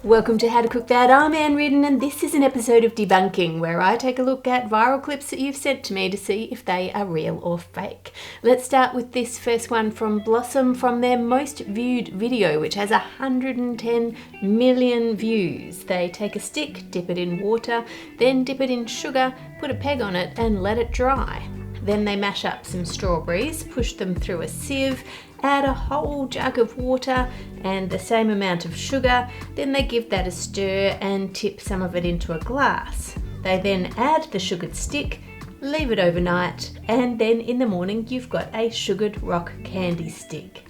Welcome to How to Cook That. I'm Ann Reardon and this is an episode of Debunking where I take a look at viral clips that you've sent to me to see if they are real or fake. Let's start with this first one from Blossom from their most viewed video, which has 110 million views. They take a stick, dip it in water, then dip it in sugar, put a peg on it and let it dry. Then they mash up some strawberries, push them through a sieve, add a whole jug of water and the same amount of sugar. Then they give that a stir and tip some of it into a glass. They then add the sugared stick, leave it overnight, and then in the morning you've got a sugared rock candy stick.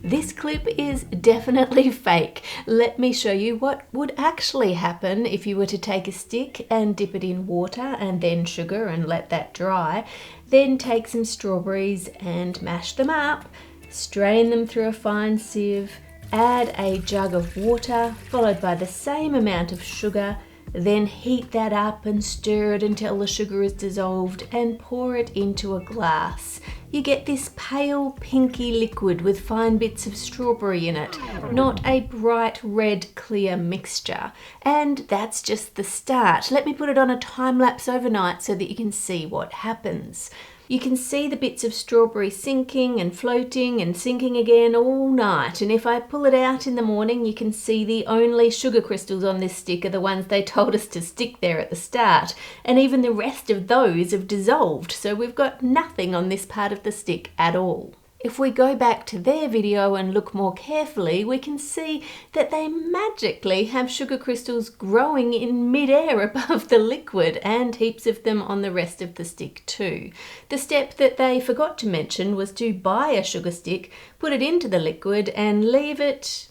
This clip is definitely fake. Let me show you what would actually happen if you were to take a stick and dip it in water and then sugar and let that dry. Then take some strawberries and mash them up, strain them through a fine sieve, add a jug of water followed by the same amount of sugar, then heat that up and stir it until the sugar is dissolved and pour it into a glass. You get this pale pinky liquid with fine bits of strawberry in it, not a bright red clear mixture. And that's just the start. Let me put it on a time lapse overnight so that you can see what happens. You can see the bits of strawberry sinking and floating and sinking again all night, and if I pull it out in the morning you can see the only sugar crystals on this stick are the ones they told us to stick there at the start, and even the rest of those have dissolved, so we've got nothing on this part of the stick at all. If we go back to their video and look more carefully, we can see that they magically have sugar crystals growing in mid-air above the liquid and heaps of them on the rest of the stick too. The step that they forgot to mention was to buy a sugar stick, put it into the liquid and leave it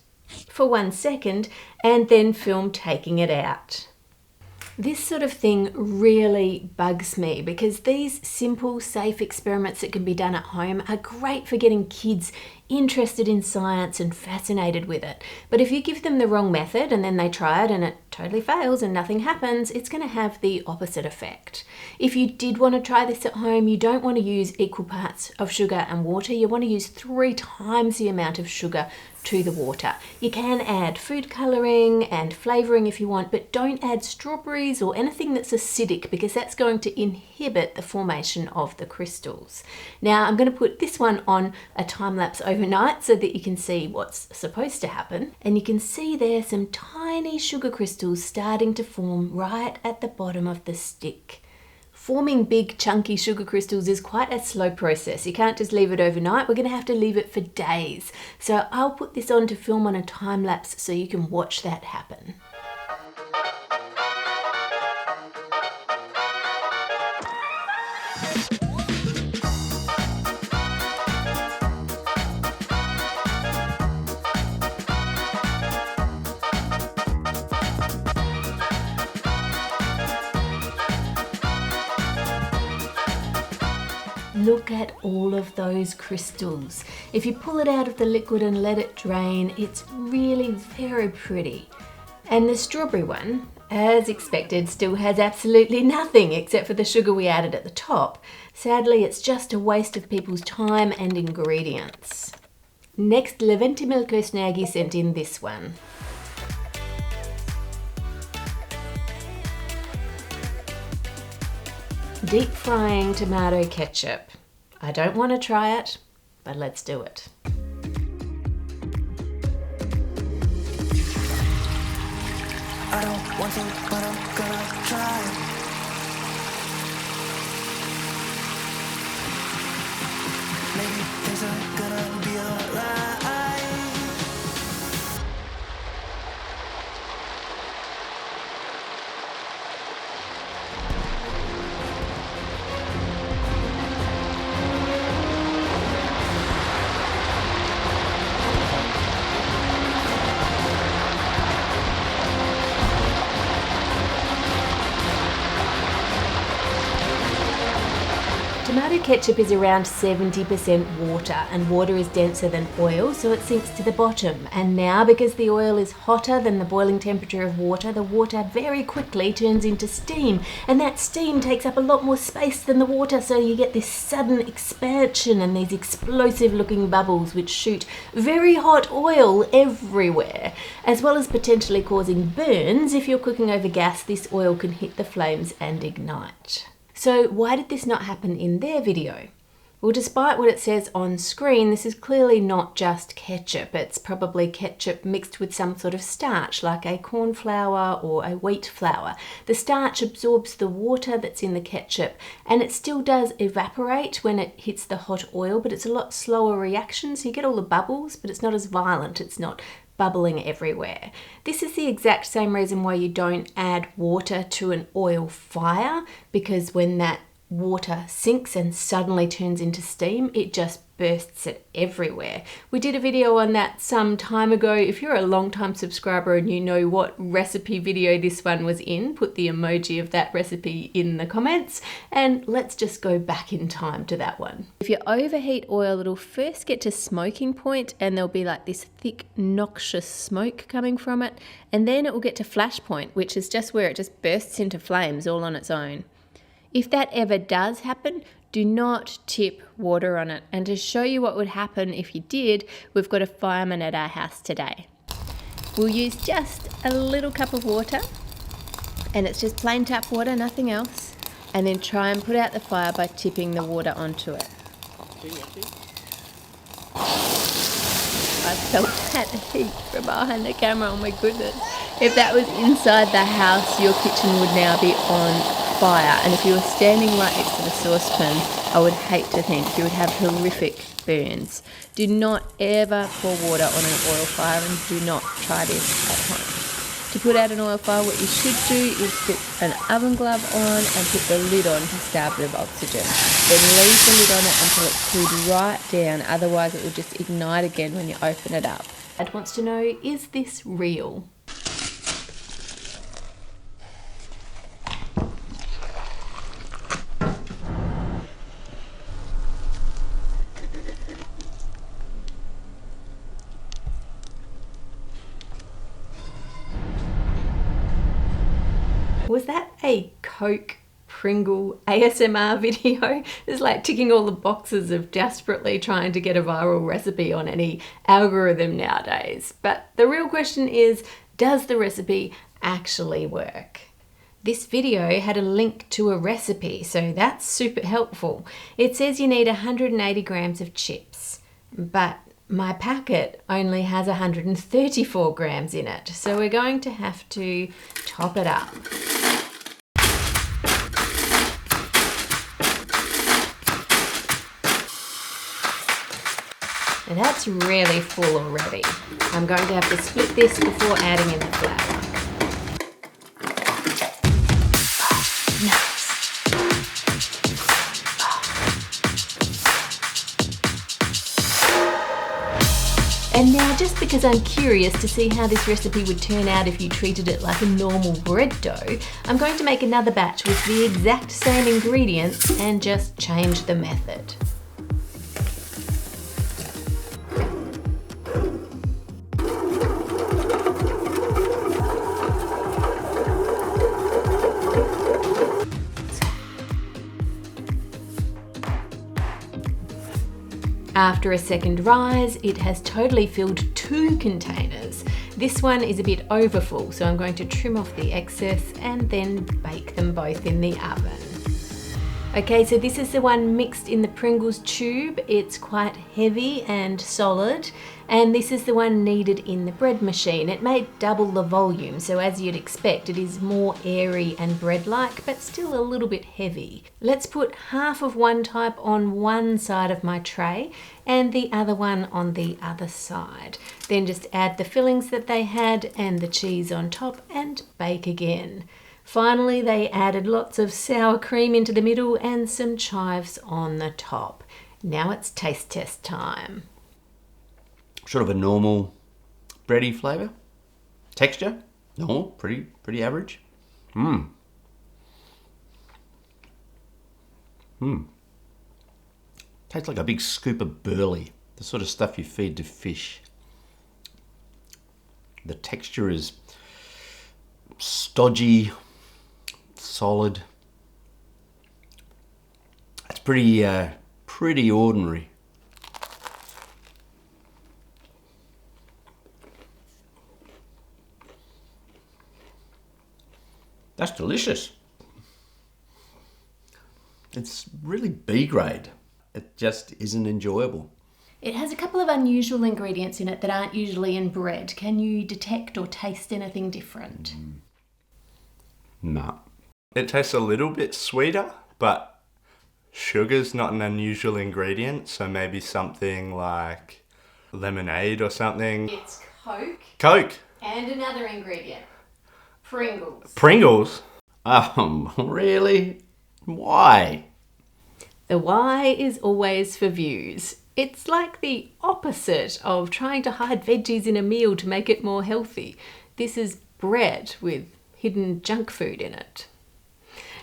for 1 second and then film taking it out. This sort of thing really bugs me because these simple, safe experiments that can be done at home are great for getting kids interested in science and fascinated with it. But if you give them the wrong method and then they try it and it totally fails and nothing happens, it's going to have the opposite effect. If you did want to try this at home, you don't want to use equal parts of sugar and water. You want to use 3 times the amount of sugar to the water. You can add food colouring and flavouring if you want, but don't add strawberries or anything that's acidic because that's going to inhibit the formation of the crystals. Now I'm going to put this one on a time lapse overnight so that you can see what's supposed to happen, and you can see there some tiny sugar crystals starting to form right at the bottom of the stick. Forming big chunky sugar crystals is quite a slow process. You can't just leave it overnight. We're going to have to leave it for days. So I'll put this on to film on a time lapse so you can watch that happen. Look at all of those crystals. If you pull it out of the liquid and let it drain, it's really very pretty. And the strawberry one, as expected, still has absolutely nothing except for the sugar we added at the top. Sadly, it's just a waste of people's time and ingredients. Next, Leventi Milko Snaggy sent in this one. Deep frying tomato ketchup. I don't want to try it, but let's do it. I don't want to, but I'm gonna try. Maybe things are gonna be alright. Tomato ketchup is around 70% water, and water is denser than oil, so it sinks to the bottom. And now, because the oil is hotter than the boiling temperature of water, the water very quickly turns into steam, and that steam takes up a lot more space than the water, so you get this sudden expansion and these explosive looking bubbles which shoot very hot oil everywhere, as well as potentially causing burns. If you're cooking over gas, this oil can hit the flames and ignite. So why did this not happen in their video? Well, despite what it says on screen, this is clearly not just ketchup. It's probably ketchup mixed with some sort of starch, like a corn flour or a wheat flour. The starch absorbs the water that's in the ketchup, and it still does evaporate when it hits the hot oil, but it's a lot slower reaction, so you get all the bubbles, but it's not as violent. It's not bubbling everywhere. This is the exact same reason why you don't add water to an oil fire, because when that water sinks and suddenly turns into steam, it just bursts it everywhere. We did a video on that some time ago. If you're a long-time subscriber and you know what recipe video this one was in, put the emoji of that recipe in the comments, and let's just go back in time to that one. If you overheat oil, it'll first get to smoking point, and there'll be like this thick, noxious smoke coming from it, and then it will get to flash point, which is just where it just bursts into flames all on its own. If that ever does happen, do not tip water on it. And to show you what would happen if you did, we've got a fireman at our house today. We'll use just a little cup of water, and it's just plain tap water, nothing else, and then try and put out the fire by tipping the water onto it. I felt that heat from behind the camera, oh my goodness. If that was inside the house, your kitchen would now be on fire, and if you were standing right next to the saucepan, I would hate to think you would have horrific burns. Do not ever pour water on an oil fire, and do not try this at home. To put out an oil fire, what you should do is put an oven glove on and put the lid on to starve it of oxygen. Then leave the lid on it until it's cooled right down, otherwise it will just ignite again when you open it up. Dad wants to know, is this real? Was that a Coke Pringle ASMR video? It's like ticking all the boxes of desperately trying to get a viral recipe on any algorithm nowadays. But the real question is, does the recipe actually work? This video had a link to a recipe, so that's super helpful. It says you need 180 grams of chips, but my packet only has 134 grams in it, so we're going to have to top it up. And that's really full already. I'm going to have to split this before adding in the flour. And now, just because I'm curious to see how this recipe would turn out if you treated it like a normal bread dough, I'm going to make another batch with the exact same ingredients and just change the method. After a second rise, it has totally filled 2 containers. This one is a bit overfull, so I'm going to trim off the excess and then bake them both in the oven. Okay, so this is the one mixed in the Pringles tube. It's quite heavy and solid, and this is the one kneaded in the bread machine. It may double the volume, so as you'd expect, it is more airy and bread-like, but still a little bit heavy. Let's put half of one type on one side of my tray and the other one on the other side. Then just add the fillings that they had and the cheese on top and bake again. Finally, they added lots of sour cream into the middle and some chives on the top. Now it's taste test time. Sort of a normal bready flavour. Texture, normal, pretty average. Tastes like a big scoop of burley, the sort of stuff you feed to fish. The texture is stodgy, solid. It's pretty ordinary. That's delicious. It's really B grade. It just isn't enjoyable. It has a couple of unusual ingredients in it that aren't usually in bread. Can you detect or taste anything different? Nah. It tastes a little bit sweeter, but sugar's not an unusual ingredient, so maybe something like lemonade or something. It's Coke. Coke! And another ingredient. Pringles. Pringles? Really? Why? The Y is always for views. It's like the opposite of trying to hide veggies in a meal to make it more healthy. This is bread with hidden junk food in it.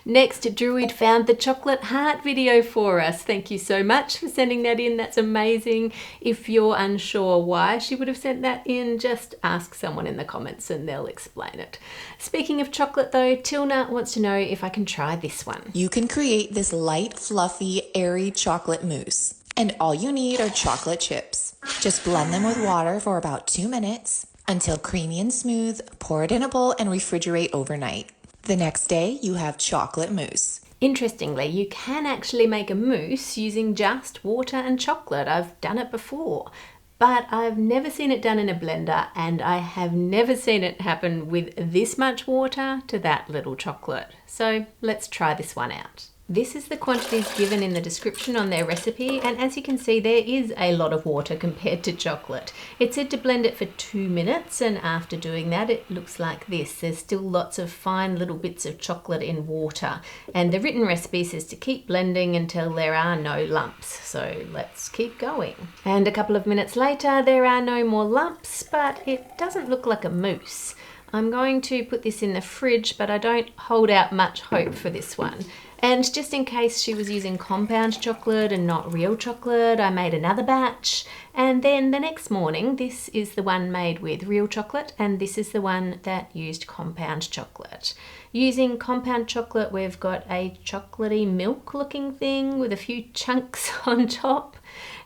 Next, Druid found the chocolate heart video for us. Thank you so much for sending that in. That's amazing. If you're unsure why she would have sent that in, just ask someone in the comments and they'll explain it. Speaking of chocolate though, Tilna wants to know if I can try this one. You can create this light, fluffy, airy chocolate mousse. And all you need are chocolate chips. Just blend them with water for about 2 minutes until creamy and smooth. Pour it in a bowl and refrigerate overnight. The next day, you have chocolate mousse. Interestingly, you can actually make a mousse using just water and chocolate. I've done it before, but I've never seen it done in a blender, and I have never seen it happen with this much water to that little chocolate. So let's try this one out. This is the quantities given in the description on their recipe, and as you can see there is a lot of water compared to chocolate. It said to blend it for 2 minutes, and after doing that it looks like this. There's still lots of fine little bits of chocolate in water, and the written recipe says to keep blending until there are no lumps. So let's keep going. And a couple of minutes later there are no more lumps, but it doesn't look like a mousse. I'm going to put this in the fridge, but I don't hold out much hope for this one. And just in case she was using compound chocolate and not real chocolate, I made another batch. And then the next morning, this is the one made with real chocolate, and this is the one that used compound chocolate. Using compound chocolate, we've got a chocolatey milk looking thing with a few chunks on top.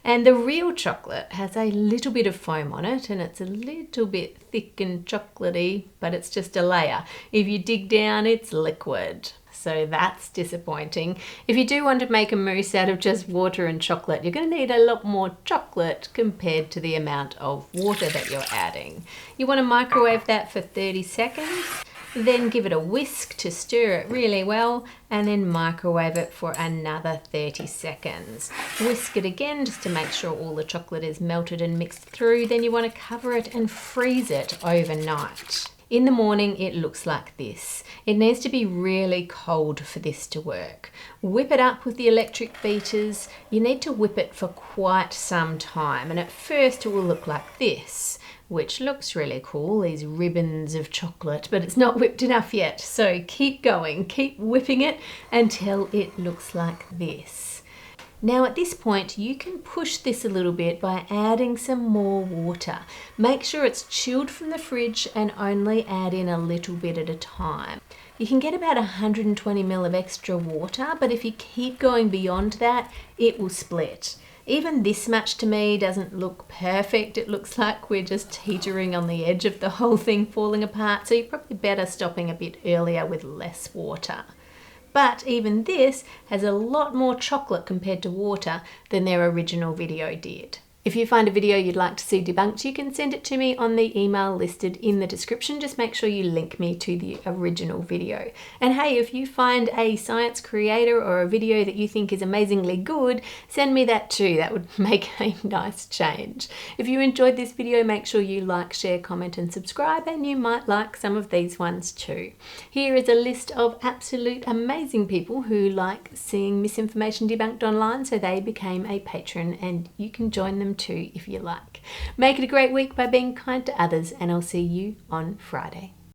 And the real chocolate has a little bit of foam on it, and it's a little bit thick and chocolatey, but it's just a layer. If you dig down, it's liquid. So that's disappointing. If you do want to make a mousse out of just water and chocolate, you're going to need a lot more chocolate compared to the amount of water that you're adding. You want to microwave that for 30 seconds, then give it a whisk to stir it really well, and then microwave it for another 30 seconds. Whisk it again just to make sure all the chocolate is melted and mixed through. Then you want to cover it and freeze it overnight. In the morning, it looks like this. It needs to be really cold for this to work. Whip it up with the electric beaters. You need to whip it for quite some time, and at first it will look like this, which looks really cool, these ribbons of chocolate, but it's not whipped enough yet. So keep going, keep whipping it until it looks like this. Now at this point you can push this a little bit by adding some more water. Make sure it's chilled from the fridge and only add in a little bit at a time. You can get about 120 ml of extra water, but if you keep going beyond that, it will split. Even this much to me doesn't look perfect. It looks like we're just teetering on the edge of the whole thing falling apart, so you're probably better stopping a bit earlier with less water. But even this has a lot more chocolate compared to water than their original video did. If you find a video you'd like to see debunked, you can send it to me on the email listed in the description. Just make sure you link me to the original video. And hey, if you find a science creator or a video that you think is amazingly good, send me that too. That would make a nice change. If you enjoyed this video, make sure you like, share, comment and subscribe, and you might like some of these ones too. Here is a list of absolute amazing people who like seeing misinformation debunked online, so they became a patron, and you can join them too if you like. Make it a great week by being kind to others, and I'll see you on Friday.